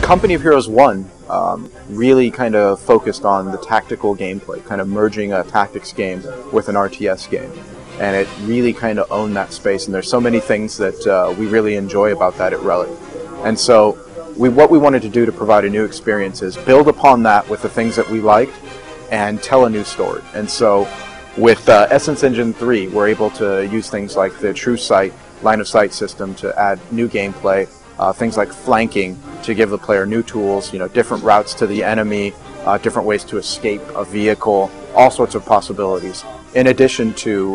Company of Heroes 1 really kind of focused on the tactical gameplay, kind of merging a tactics game with an RTS game. And it really kind of owned that space, and there's so many things that we really enjoy about that at Relic. And so what we wanted to do to provide a new experience is build upon that with the things that we liked and tell a new story. And so with Essence Engine 3, we're able to use things like the True Sight line of sight system to add new gameplay, things like flanking to give the player new tools, different routes to the enemy, different ways to escape a vehicle, all sorts of possibilities. In addition to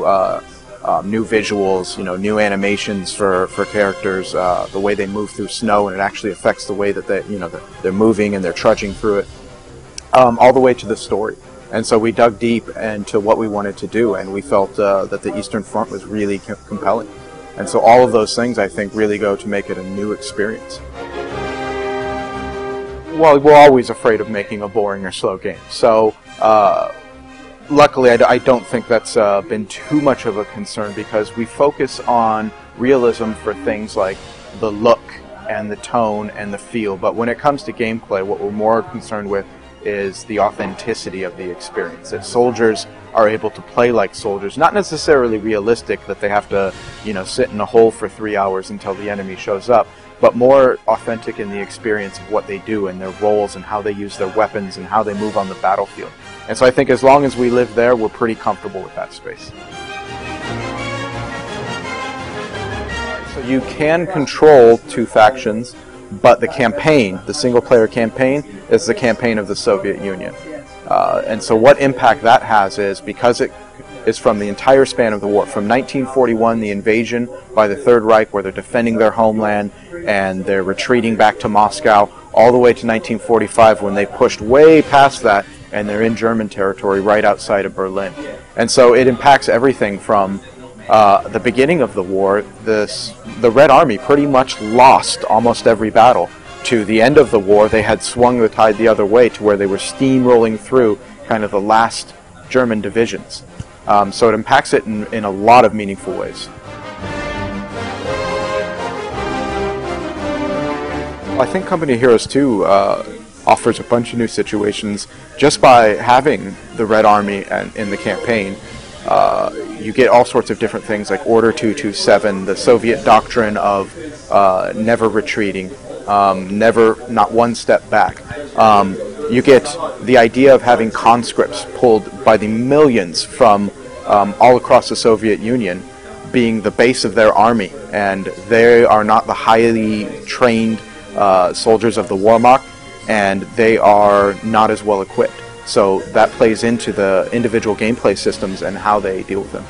new visuals, new animations for characters, the way they move through snow, and it actually affects the way that they're moving and they're trudging through it, all the way to the story. And so we dug deep into what we wanted to do, and we felt that the Eastern Front was really compelling. And so all of those things, I think, really go to make it a new experience. Well, we're always afraid of making a boring or slow game. So luckily, I don't think that's been too much of a concern, because we focus on realism for things like the look and the tone and the feel. But when it comes to gameplay, what we're more concerned with is the authenticity of the experience, that soldiers are able to play like soldiers, not necessarily realistic, that they have to sit in a hole for 3 hours until the enemy shows up, but more authentic in the experience of what they do and their roles and how they use their weapons and how they move on the battlefield. And so I think as long as we live there, we're pretty comfortable with that space. So you can control two factions, but the campaign, the single-player campaign, is the campaign of the Soviet Union. And so what impact that has is, because it is from the entire span of the war, from 1941, the invasion by the Third Reich, where they're defending their homeland and they're retreating back to Moscow, all the way to 1945, when they pushed way past that and they're in German territory right outside of Berlin. And so it impacts everything from the beginning of the war. The Red Army pretty much lost almost every battle. To the end of the war, they had swung the tide the other way, to where they were steamrolling through kind of the last German divisions. So it impacts it in a lot of meaningful ways. I think Company of Heroes 2 offers a bunch of new situations just by having the Red Army in the campaign. You get all sorts of different things like Order 227, the Soviet doctrine of never retreating, not one step back. You get the idea of having conscripts pulled by the millions from all across the Soviet Union being the base of their army, and they are not the highly trained soldiers of the Wehrmacht, and they are not as well equipped. So that plays into the individual gameplay systems and how they deal with them.